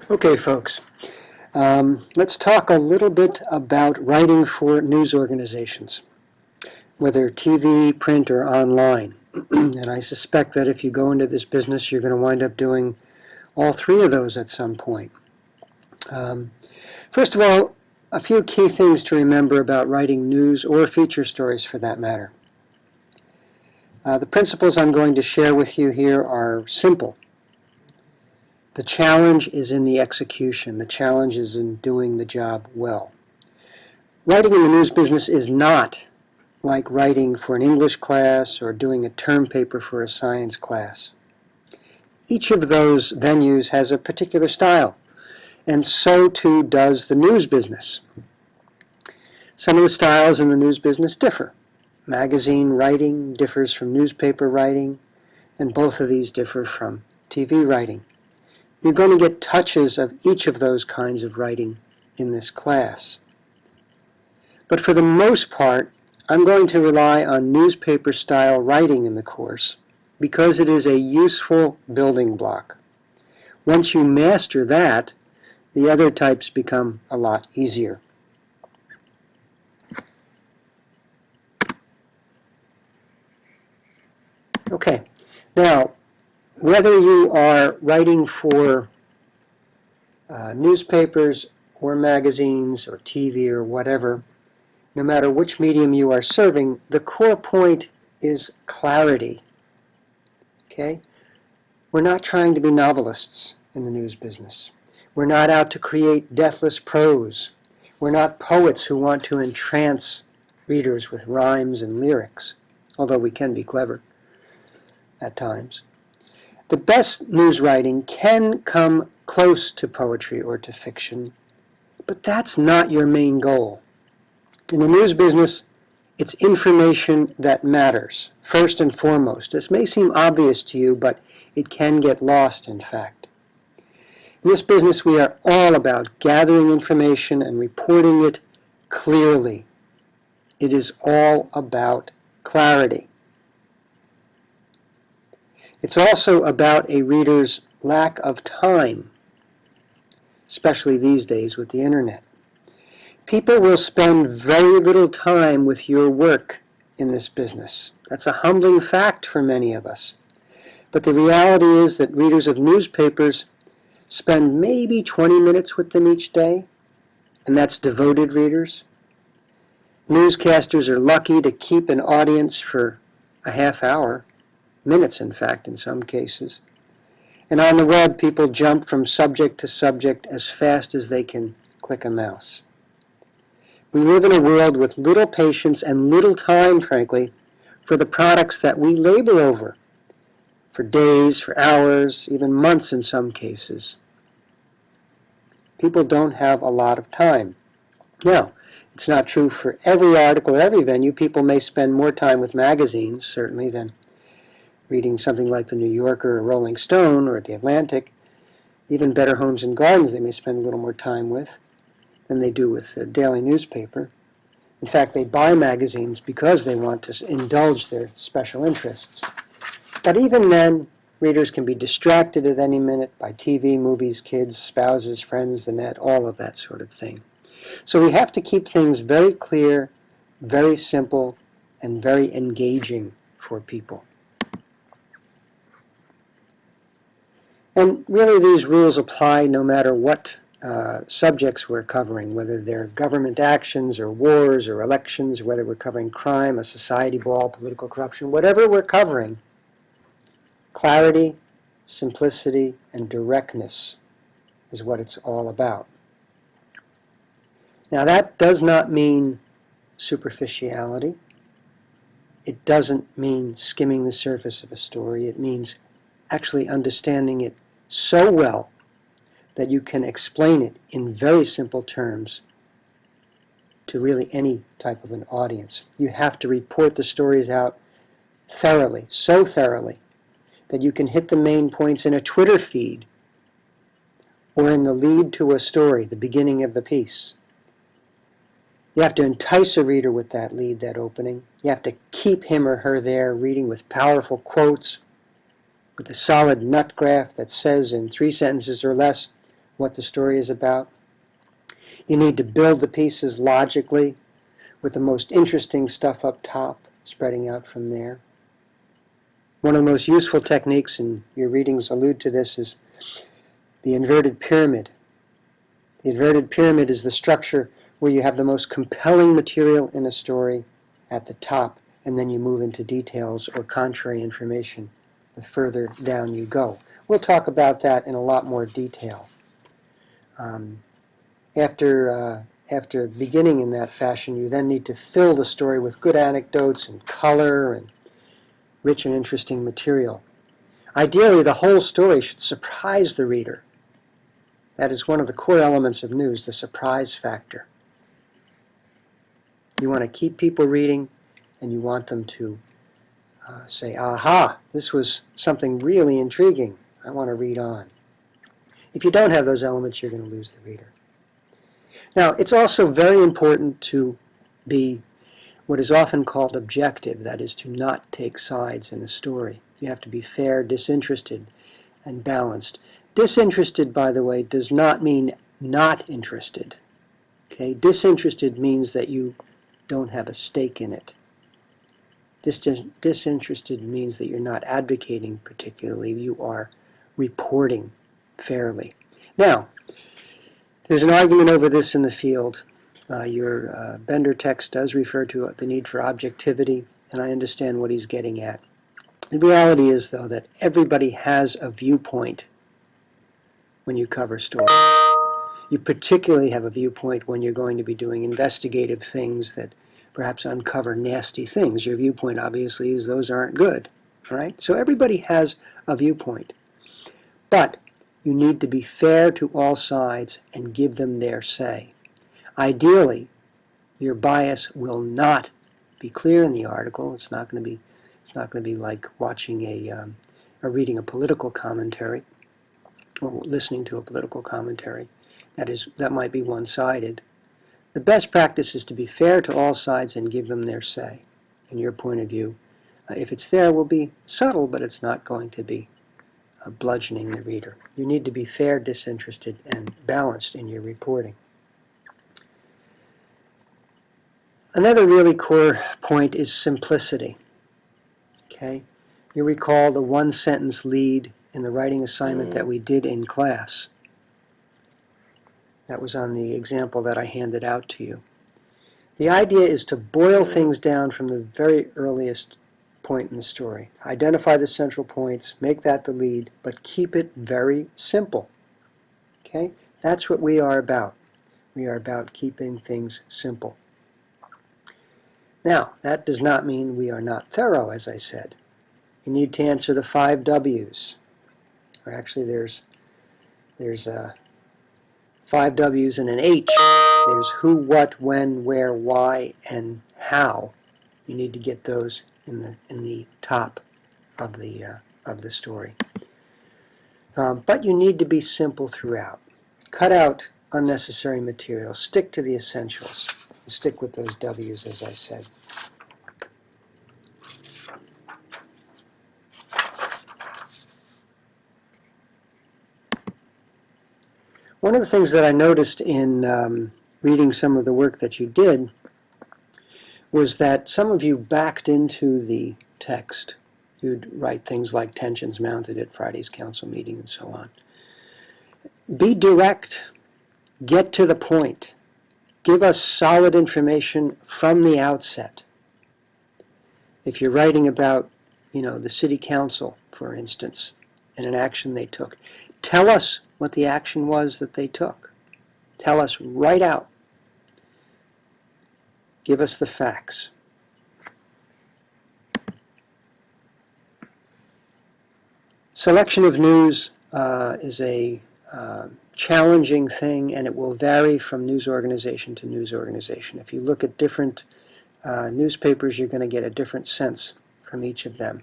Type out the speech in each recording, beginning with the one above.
Okay, folks, let's talk a little bit about writing for news organizations, whether TV, print, or online. And I suspect that if you go into this business, you're going to wind up doing all three of those at some point. First of all, a few key things to remember about writing news or feature stories for that matter. The principles I'm going to share with you here are simple. The challenge is in the execution. The challenge is in doing the job well. Writing in the news business is not like writing for an English class or doing a term paper for a science class. Each of those venues has a particular style, and so too does the news business. Some of the styles in the news business differ. Magazine writing differs from newspaper writing, and both of these differ from TV writing. You're going to get touches of each of those kinds of writing in this class. But for the most part, I'm going to rely on newspaper-style writing in the course because it is a useful building block. Once you master that, the other types become a lot easier. Okay, now, whether you are writing for newspapers or magazines or TV or whatever, no matter which medium you are serving, the core point is clarity. Okay? We're not trying to be novelists in the news business. We're not out to create deathless prose. We're not poets who want to entrance readers with rhymes and lyrics, although we can be clever at times. The best news writing can come close to poetry or to fiction, but that's not your main goal. In the news business, it's information that matters, first and foremost. This may seem obvious to you, but it can get lost, in fact. In this business, we are all about gathering information and reporting it clearly. It is all about clarity. It's also about a reader's lack of time, especially these days with the internet. People will spend very little time with your work in this business. That's a humbling fact for many of us. But the reality is that readers of newspapers spend maybe 20 minutes with them each day, and that's devoted readers. Newscasters are lucky to keep an audience for a half hour. Minutes, in fact, in some cases. And on the web, people jump from subject to subject as fast as they can click a mouse. We live in a world with little patience and little time, frankly, for the products that we labor over, for days, for hours, even months in some cases. People don't have a lot of time. Now, it's not true for every article or every venue. People may spend more time with magazines, certainly, than reading something like the New Yorker or Rolling Stone or the Atlantic. Even Better Homes and Gardens they may spend a little more time with than they do with a daily newspaper. In fact, they buy magazines because they want to indulge their special interests. But even then, readers can be distracted at any minute by TV, movies, kids, spouses, friends, the net, all of that sort of thing. So we have to keep things very clear, very simple, and very engaging for people. And really these rules apply no matter what subjects we're covering, whether they're government actions or wars or elections, whether we're covering crime, a society brawl, political corruption, whatever we're covering, clarity, simplicity, and directness is what it's all about. Now that does not mean superficiality. It doesn't mean skimming the surface of a story. It means actually understanding it so well that you can explain it in very simple terms to really any type of an audience. You have to report the stories out thoroughly, so thoroughly, that you can hit the main points in a Twitter feed or in the lead to a story, the beginning of the piece. You have to entice a reader with that lead, that opening. You have to keep him or her there reading with powerful quotes, with a solid nut graph that says in 3 sentences or less what the story is about. You need to build the pieces logically with the most interesting stuff up top, spreading out from there. One of the most useful techniques, and your readings allude to this, is the inverted pyramid. The inverted pyramid is the structure where you have the most compelling material in a story at the top, and then you move into details or contrary information the further down you go. We'll talk about that in a lot more detail. After beginning in that fashion, you then need to fill the story with good anecdotes and color and rich and interesting material. Ideally, the whole story should surprise the reader. That is one of the core elements of news, the surprise factor. You want to keep people reading, and you want them to say, aha, this was something really intriguing. I want to read on. If you don't have those elements, you're going to lose the reader. Now, it's also very important to be what is often called objective, that is, to not take sides in a story. You have to be fair, disinterested, and balanced. Disinterested, by the way, does not mean not interested. Okay? Disinterested means that you don't have a stake in it. Disinterested means that you're not advocating particularly, you are reporting fairly. Now, there's an argument over this in the field. Your Bender text does refer to the need for objectivity, and I understand what he's getting at. The reality is, though, that everybody has a viewpoint when you cover stories. You particularly have a viewpoint when you're going to be doing investigative things that perhaps uncover nasty things. Your viewpoint, obviously, is those aren't good, right? So everybody has a viewpoint. But you need to be fair to all sides and give them their say. Ideally, your bias will not be clear in the article. It's not going to be like watching or reading a political commentary or listening to a political commentary. That might be one-sided. The best practice is to be fair to all sides and give them their say. In your point of view, if it's there, will be subtle, but it's not going to be bludgeoning the reader. You need to be fair, disinterested, and balanced in your reporting. Another really core point is simplicity. Okay? You recall the one-sentence lead in the writing assignment that we did in class. That was on the example that I handed out to you. The idea is to boil things down from the very earliest point in the story. Identify the central points, make that the lead, but keep it very simple. Okay? That's what we are about. We are about keeping things simple. Now, that does not mean we are not thorough, as I said. You need to answer the 5 W's. Or actually, there's 5 W's and an H. There's who, what, when, where, why, and how. You need to get those in the top of the story. But you need to be simple throughout. Cut out unnecessary material. Stick to the essentials. Stick with those W's, as I said. One of the things that I noticed in reading some of the work that you did was that some of you backed into the text. You'd write things like tensions mounted at Friday's council meeting and so on. Be direct. Get to the point. Give us solid information from the outset. If you're writing about, the city council, for instance, and an action they took, tell us what the action was that they took. Tell us right out. Give us the facts. Selection of news is a challenging thing, and it will vary from news organization to news organization. If you look at different newspapers, you're going to get a different sense from each of them.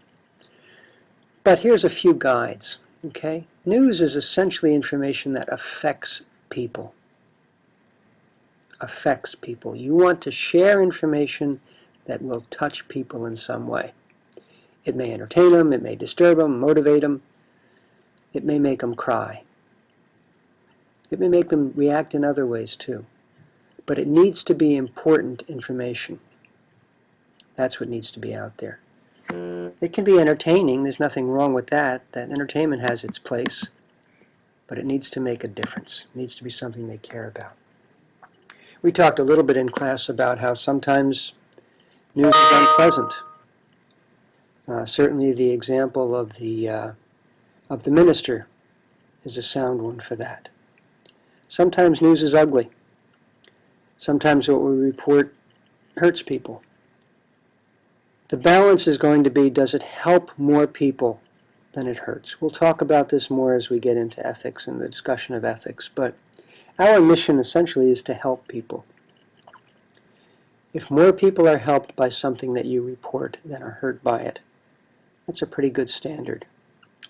But here's a few guides. Okay? News is essentially information that affects people. Affects people. You want to share information that will touch people in some way. It may entertain them, it may disturb them, motivate them, it may make them cry. It may make them react in other ways too. But it needs to be important information. That's what needs to be out there. It can be entertaining. There's nothing wrong with that. That entertainment has its place. But it needs to make a difference. It needs to be something they care about. We talked a little bit in class about how sometimes news is unpleasant. Certainly the example of the minister is a sound one for that. Sometimes news is ugly. Sometimes what we report hurts people. The balance is going to be, does it help more people than it hurts? We'll talk about this more as we get into ethics and the discussion of ethics, but our mission essentially is to help people. If more people are helped by something that you report than are hurt by it, that's a pretty good standard.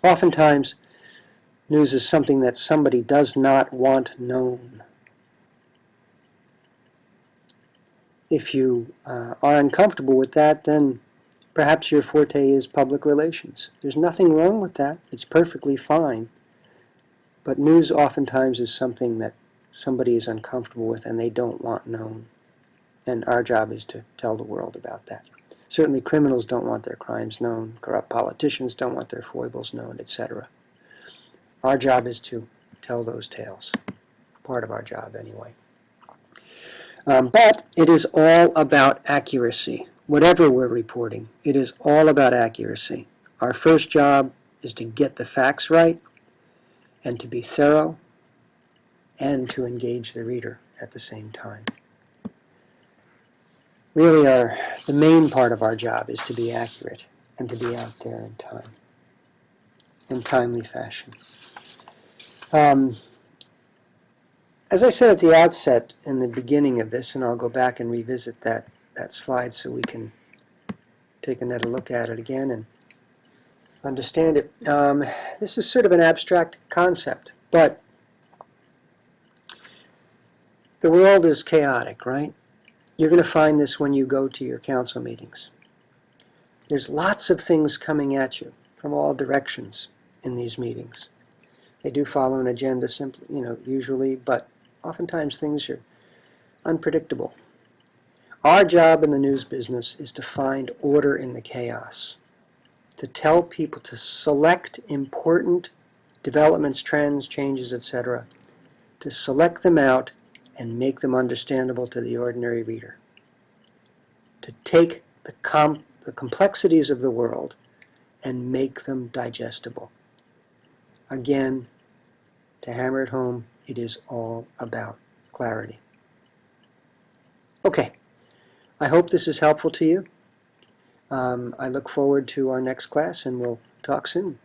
Oftentimes, news is something that somebody does not want known. If you are uncomfortable with that, then perhaps your forte is public relations. There's nothing wrong with that. It's perfectly fine. But news oftentimes is something that somebody is uncomfortable with and they don't want known. And our job is to tell the world about that. Certainly criminals don't want their crimes known. Corrupt politicians don't want their foibles known, etc. Our job is to tell those tales. Part of our job, anyway. But it is all about accuracy. Whatever we're reporting, it is all about accuracy. Our first job is to get the facts right and to be thorough and to engage the reader at the same time. Really, the main part of our job is to be accurate and to be out there in timely fashion. As I said at the outset in the beginning of this, and I'll go back and revisit that slide so we can take another look at it again and understand it. This is sort of an abstract concept, but the world is chaotic, right? You're going to find this when you go to your council meetings. There's lots of things coming at you from all directions in these meetings. They do follow an agenda simply, usually, but oftentimes things are unpredictable. Our job in the news business is to find order in the chaos, to tell people to select important developments, trends, changes, etc., to select them out and make them understandable to the ordinary reader, to take the complexities of the world and make them digestible. Again, to hammer it home, it is all about clarity. Okay, I hope this is helpful to you. I look forward to our next class, and we'll talk soon.